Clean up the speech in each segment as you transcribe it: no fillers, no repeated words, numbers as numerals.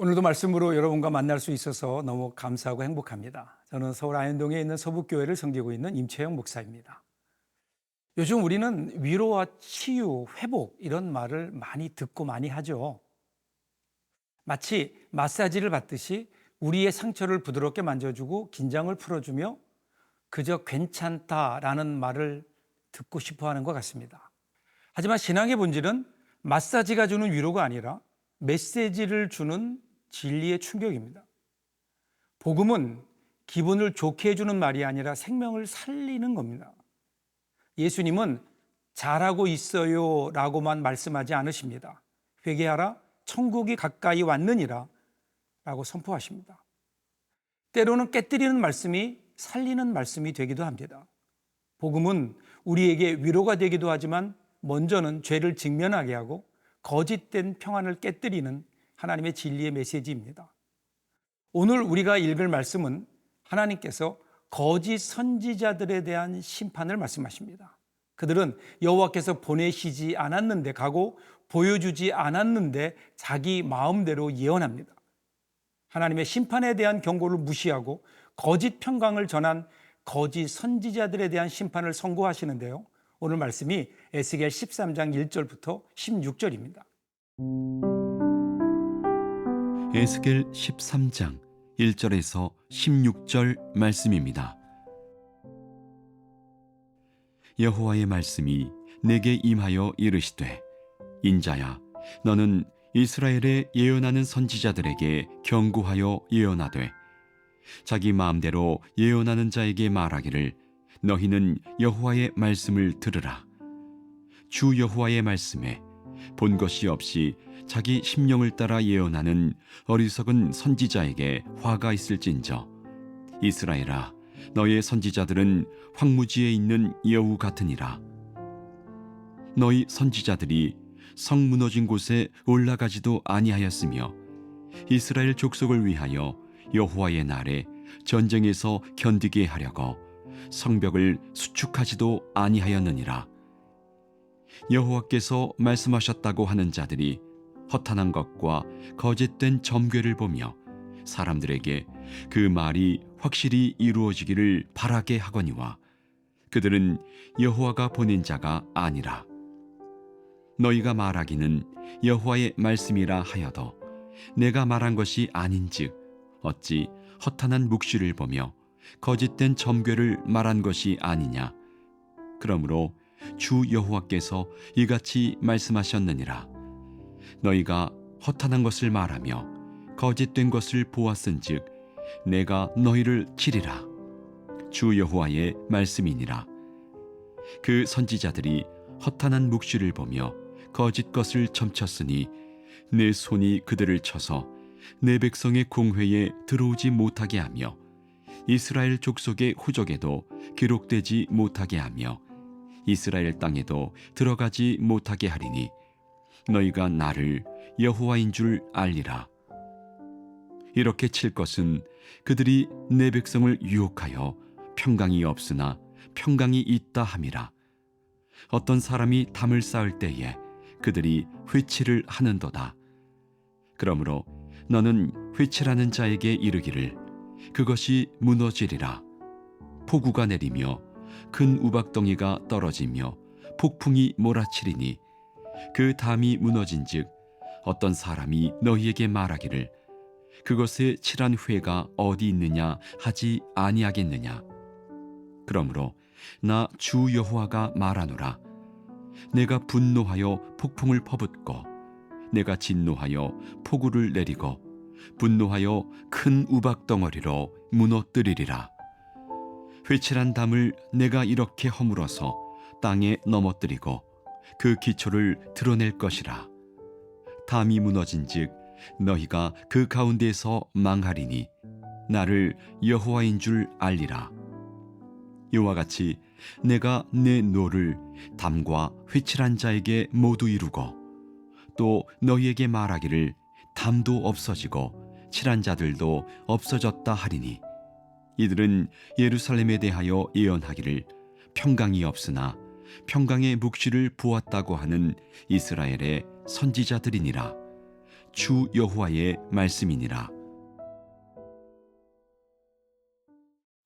오늘도 말씀으로 여러분과 만날 수 있어서 너무 감사하고 행복합니다. 저는 서울 안현동에 있는 서북교회를 섬기고 있는 임채영 목사입니다. 요즘 우리는 위로와 치유, 회복 이런 말을 많이 듣고 많이 하죠. 마치 마사지를 받듯이 우리의 상처를 부드럽게 만져주고 긴장을 풀어주며 그저 괜찮다라는 말을 듣고 싶어 하는 것 같습니다. 하지만 신앙의 본질은 마사지가 주는 위로가 아니라 메시지를 주는 진리의 충격입니다. 복음은 기분을 좋게 해주는 말이 아니라 생명을 살리는 겁니다. 예수님은 잘하고 있어요 라고만 말씀하지 않으십니다. 회개하라, 천국이 가까이 왔느니라 라고 선포하십니다. 때로는 깨뜨리는 말씀이 살리는 말씀이 되기도 합니다. 복음은 우리에게 위로가 되기도 하지만 먼저는 죄를 직면하게 하고 거짓된 평안을 깨뜨리는 하나님의 진리의 메시지입니다. 오늘 우리가 읽을 말씀은 하나님께서 거짓 선지자들에 대한 심판을 말씀하십니다. 그들은 여호와께서 보내시지 않았는데 가고 보여주지 않았는데 자기 마음대로 예언합니다. 하나님의 심판에 대한 경고를 무시하고 거짓 평강을 전한 거짓 선지자들에 대한 심판을 선고하시는데요. 오늘 말씀이 에스겔 13장 1절부터 16절입니다. 에스겔 13장 1절에서 16절 말씀입니다. 여호와의 말씀이 내게 임하여 이르시되 인자야 너는 이스라엘에 예언하는 선지자들에게 경고하여 예언하되 자기 마음대로 예언하는 자에게 말하기를 너희는 여호와의 말씀을 들으라. 주 여호와의 말씀에 본 것이 없이 자기 심령을 따라 예언하는 어리석은 선지자에게 화가 있을진저 이스라엘아 너의 선지자들은 황무지에 있는 여우 같으니라. 너희 선지자들이 성 무너진 곳에 올라가지도 아니하였으며 이스라엘 족속을 위하여 여호와의 날에 전쟁에서 견디게 하려고 성벽을 수축하지도 아니하였느니라. 여호와께서 말씀하셨다고 하는 자들이 허탄한 것과 거짓된 점괘를 보며 사람들에게 그 말이 확실히 이루어지기를 바라게 하거니와 그들은 여호와가 보낸 자가 아니라. 너희가 말하기는 여호와의 말씀이라 하여도 내가 말한 것이 아닌즉 어찌 허탄한 묵시를 보며 거짓된 점괘를 말한 것이 아니냐. 그러므로 주 여호와께서 이같이 말씀하셨느니라. 너희가 허탄한 것을 말하며 거짓된 것을 보았은즉 내가 너희를 치리라. 주 여호와의 말씀이니라. 그 선지자들이 허탄한 묵시를 보며 거짓 것을 점쳤으니 내 손이 그들을 쳐서 내 백성의 공회에 들어오지 못하게 하며 이스라엘 족속의 후적에도 기록되지 못하게 하며 이스라엘 땅에도 들어가지 못하게 하리니 너희가 나를 여호와인 줄 알리라. 이렇게 칠 것은 그들이 내 백성을 유혹하여 평강이 없으나 평강이 있다 함이라. 어떤 사람이 담을 쌓을 때에 그들이 회치를 하는도다. 그러므로 너는 회치라는 자에게 이르기를 그것이 무너지리라. 폭우가 내리며 큰 우박덩이가 떨어지며 폭풍이 몰아치리니 그 담이 무너진즉 어떤 사람이 너희에게 말하기를 그것에 칠한 회가 어디 있느냐 하지 아니하겠느냐. 그러므로 나 주 여호와가 말하노라. 내가 분노하여 폭풍을 퍼붓고 내가 진노하여 폭우를 내리고 분노하여 큰 우박덩어리로 무너뜨리리라. 회칠한 담을 내가 이렇게 허물어서 땅에 넘어뜨리고 그 기초를 드러낼 것이라. 담이 무너진즉 너희가 그 가운데서 망하리니 나를 여호와인 줄 알리라. 이와 같이 내가 내 노를 담과 회칠한 자에게 모두 이루고 또 너희에게 말하기를 담도 없어지고 칠한 자들도 없어졌다 하리니 이들은 예루살렘에 대하여 예언하기를 평강이 없으나 평강의 묵시를 보았다고 하는 이스라엘의 선지자들이니라. 주 여호와의 말씀이니라.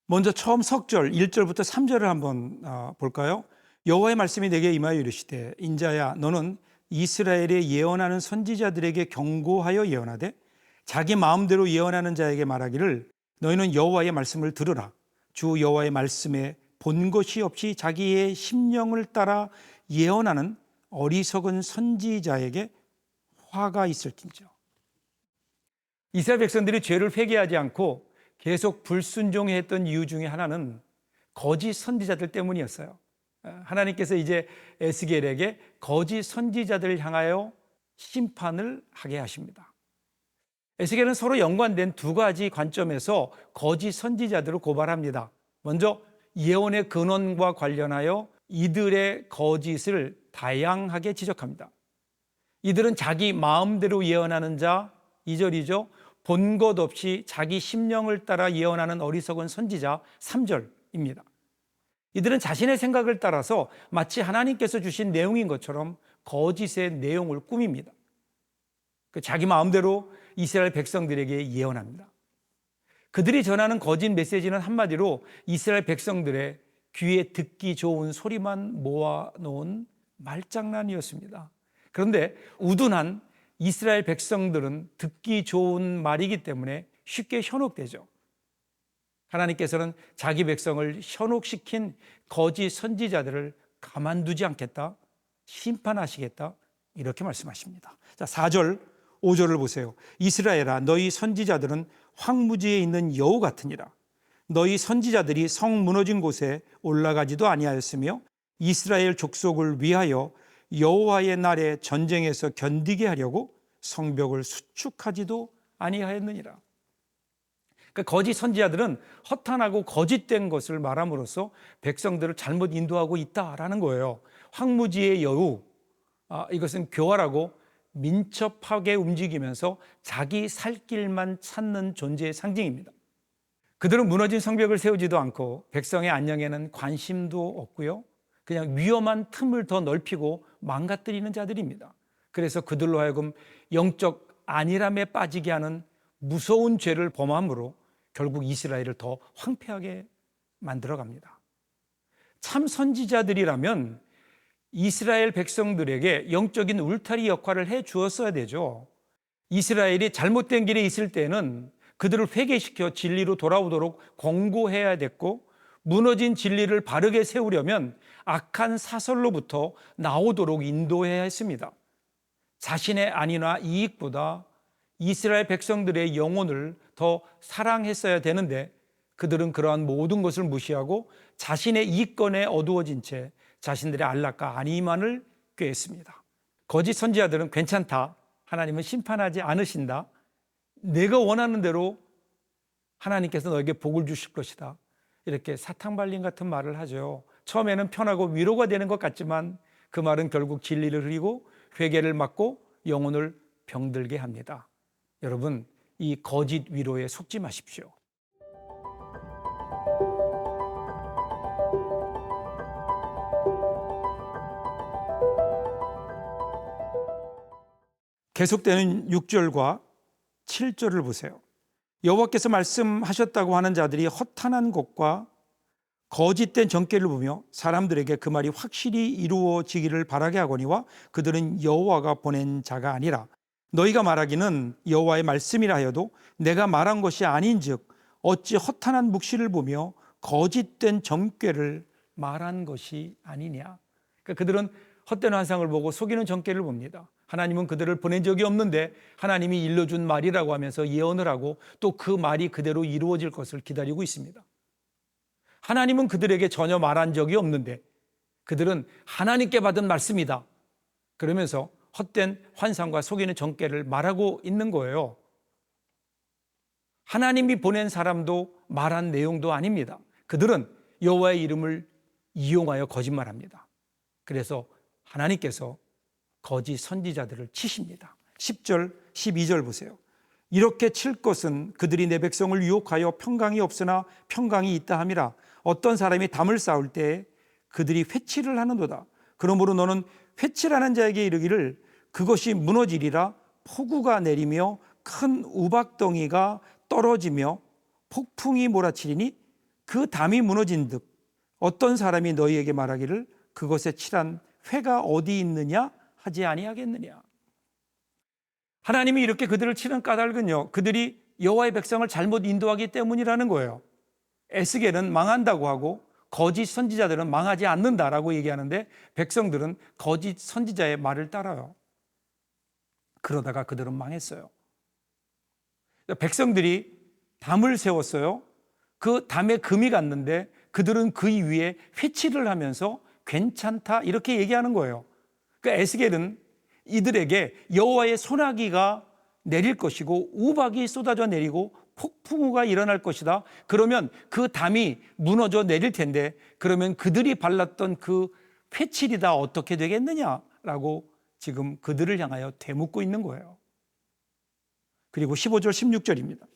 먼저 처음 석절 1절부터 3절을 한번 볼까요? 여호와의 말씀이 내게 임하여 이르시되 인자야 너는 이스라엘에 예언하는 선지자들에게 경고하여 예언하되 자기 마음대로 예언하는 자에게 말하기를 너희는 여호와의 말씀을 들으라. 주 여호와의 말씀에 본 것이 없이 자기의 심령을 따라 예언하는 어리석은 선지자에게 화가 있을진저. 이스라엘 백성들이 죄를 회개하지 않고 계속 불순종했던 이유 중에 하나는 거짓 선지자들 때문이었어요. 하나님께서 이제 에스겔에게 거짓 선지자들을 향하여 심판을 하게 하십니다. 에스겔은 서로 연관된 두 가지 관점에서 거짓 선지자들을 고발합니다. 먼저 예언의 근원과 관련하여 이들의 거짓을 다양하게 지적합니다. 이들은 자기 마음대로 예언하는 자, 2절이죠. 본 것 없이 자기 심령을 따라 예언하는 어리석은 선지자, 3절입니다. 이들은 자신의 생각을 따라서 마치 하나님께서 주신 내용인 것처럼 거짓의 내용을 꾸밉니다. 자기 마음대로 이스라엘 백성들에게 예언합니다. 그들이 전하는 거짓 메시지는 한마디로 이스라엘 백성들의 귀에 듣기 좋은 소리만 모아놓은 말장난이었습니다. 그런데 우둔한 이스라엘 백성들은 듣기 좋은 말이기 때문에 쉽게 현혹되죠. 하나님께서는 자기 백성을 현혹시킨 거짓 선지자들을 가만두지 않겠다, 심판하시겠다 이렇게 말씀하십니다. 자, 4절, 5절을 보세요. 이스라엘아 너희 선지자들은 황무지에 있는 여우 같으니라. 너희 선지자들이 성 무너진 곳에 올라가지도 아니하였으며 이스라엘 족속을 위하여 여호와의 날에 전쟁에서 견디게 하려고 성벽을 수축하지도 아니하였느니라. 그러니까 거짓 선지자들은 허탄하고 거짓된 것을 말함으로써 백성들을 잘못 인도하고 있다라는 거예요. 황무지의 여우, 이것은 교활하고 민첩하게 움직이면서 자기 살 길만 찾는 존재의 상징입니다. 그들은 무너진 성벽을 세우지도 않고 백성의 안녕에는 관심도 없고요. 그냥 위험한 틈을 더 넓히고 망가뜨리는 자들입니다. 그래서 그들로 하여금 영적 안일함에 빠지게 하는 무서운 죄를 범함으로 결국 이스라엘을 더 황폐하게 만들어갑니다. 참 선지자들이라면 이스라엘 백성들에게 영적인 울타리 역할을 해 주었어야 되죠. 이스라엘이 잘못된 길에 있을 때는 그들을 회개시켜 진리로 돌아오도록 권고해야 됐고, 무너진 진리를 바르게 세우려면 악한 사설로부터 나오도록 인도해야 했습니다. 자신의 안위나 이익보다 이스라엘 백성들의 영혼을 더 사랑했어야 되는데 그들은 그러한 모든 것을 무시하고 자신의 이권에 어두워진 채 자신들의 안락과 안위만을 꾀했습니다. 거짓 선지자들은 괜찮다, 하나님은 심판하지 않으신다, 내가 원하는 대로 하나님께서 너에게 복을 주실 것이다, 이렇게 사탕발림 같은 말을 하죠. 처음에는 편하고 위로가 되는 것 같지만 그 말은 결국 진리를 흐리고 회개를 막고 영혼을 병들게 합니다. 여러분, 이 거짓 위로에 속지 마십시오. 계속되는 6절과 7절을 보세요. 여호와께서 말씀하셨다고 하는 자들이 허탄한 것과 거짓된 정죄를 보며 사람들에게 그 말이 확실히 이루어지기를 바라게 하거니와 그들은 여호와가 보낸 자가 아니라 너희가 말하기는 여호와의 말씀이라 하여도 내가 말한 것이 아닌즉 어찌 허탄한 묵시를 보며 거짓된 정죄를 말한 것이 아니냐. 그러니까 그들은 헛된 환상을 보고 속이는 정죄를 봅니다. 하나님은 그들을 보낸 적이 없는데 하나님이 일러준 말이라고 하면서 예언을 하고 또 그 말이 그대로 이루어질 것을 기다리고 있습니다. 하나님은 그들에게 전혀 말한 적이 없는데 그들은 하나님께 받은 말씀이다 그러면서 헛된 환상과 속이는 정죄를 말하고 있는 거예요. 하나님이 보낸 사람도 말한 내용도 아닙니다. 그들은 여호와의 이름을 이용하여 거짓말합니다. 그래서 하나님께서 거짓 선지자들을 치십니다. 10절, 12절 보세요. 이렇게 칠 것은 그들이 내 백성을 유혹하여 평강이 없으나 평강이 있다 함이라. 어떤 사람이 담을 쌓을 때 그들이 회치를 하는도다. 그러므로 너는 회칠하는 자에게 이르기를 그것이 무너지리라 폭우가 내리며 큰 우박덩이가 떨어지며 폭풍이 몰아치리니 그 담이 무너진 듯 어떤 사람이 너희에게 말하기를 그것에 칠한 회가 어디 있느냐 하지 아니하겠느냐. 하나님이 이렇게 그들을 치는 까닭은요, 그들이 여호와의 백성을 잘못 인도하기 때문이라는 거예요. 에스겔은 망한다고 하고 거짓 선지자들은 망하지 않는다라고 얘기하는데 백성들은 거짓 선지자의 말을 따라요. 그러다가 그들은 망했어요. 백성들이 담을 세웠어요. 그 담에 금이 갔는데 그들은 그 위에 회치를 하면서 괜찮다 이렇게 얘기하는 거예요. 그러니까 에스겔은 이들에게 여호와의 소나기가 내릴 것이고 우박이 쏟아져 내리고 폭풍우가 일어날 것이다. 그러면 그 담이 무너져 내릴 텐데 그러면 그들이 발랐던 그 회칠이 다 어떻게 되겠느냐라고 지금 그들을 향하여 되묻고 있는 거예요. 그리고 15절 16절입니다.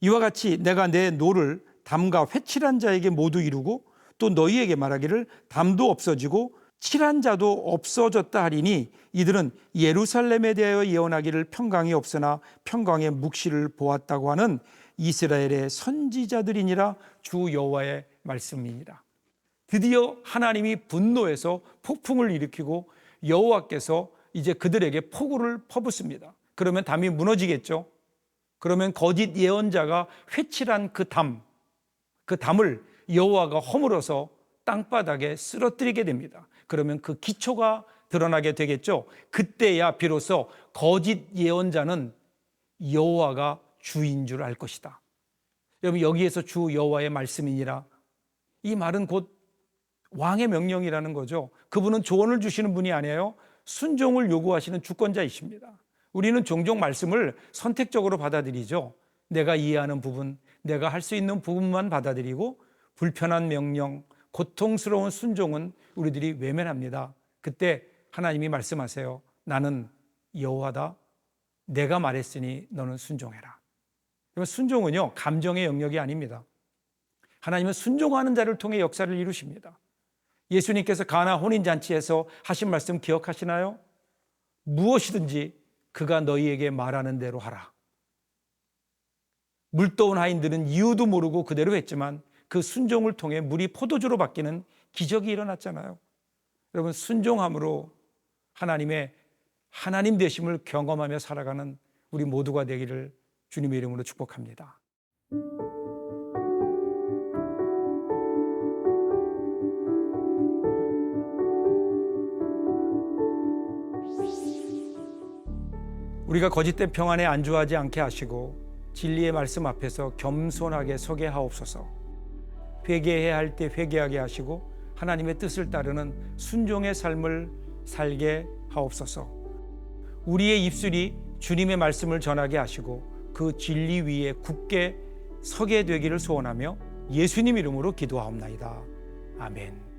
이와 같이 내가 내 노를 담과 회칠한 자에게 모두 이루고 또 너희에게 말하기를 담도 없어지고 칠한 자도 없어졌다 하리니 이들은 예루살렘에 대하여 예언하기를 평강이 없으나 평강의 묵시를 보았다고 하는 이스라엘의 선지자들이니라 주 여호와의 말씀이니라. 드디어 하나님이 분노해서 폭풍을 일으키고 여호와께서 이제 그들에게 폭우를 퍼붓습니다. 그러면 담이 무너지겠죠. 그러면 거짓 예언자가 회칠한 그 담을 여호와가 허물어서 땅바닥에 쓰러뜨리게 됩니다. 그러면 그 기초가 드러나게 되겠죠. 그때야 비로소 거짓 예언자는 여호와가 주인 줄 알 것이다. 여러분, 여기에서 주 여호와의 말씀이니라, 이 말은 곧 왕의 명령이라는 거죠. 그분은 조언을 주시는 분이 아니에요. 순종을 요구하시는 주권자이십니다. 우리는 종종 말씀을 선택적으로 받아들이죠. 내가 이해하는 부분, 내가 할 수 있는 부분만 받아들이고 불편한 명령, 고통스러운 순종은 우리들이 외면합니다. 그때 하나님이 말씀하세요. 나는 여호와다. 내가 말했으니 너는 순종해라. 순종은요, 감정의 영역이 아닙니다. 하나님은 순종하는 자를 통해 역사를 이루십니다. 예수님께서 가나 혼인잔치에서 하신 말씀 기억하시나요? 무엇이든지 그가 너희에게 말하는 대로 하라. 물떠온 하인들은 이유도 모르고 그대로 했지만 그 순종을 통해 물이 포도주로 바뀌는 기적이 일어났잖아요. 여러분, 순종함으로 하나님의 하나님 되심을 경험하며 살아가는 우리 모두가 되기를 주님의 이름으로 축복합니다. 우리가 거짓된 평안에 안주하지 않게 하시고 진리의 말씀 앞에서 겸손하게 서게 하옵소서. 회개해야 할 때 회개하게 하시고 하나님의 뜻을 따르는 순종의 삶을 살게 하옵소서. 우리의 입술이 주님의 말씀을 전하게 하시고 그 진리 위에 굳게 서게 되기를 소원하며 예수님 이름으로 기도하옵나이다. 아멘.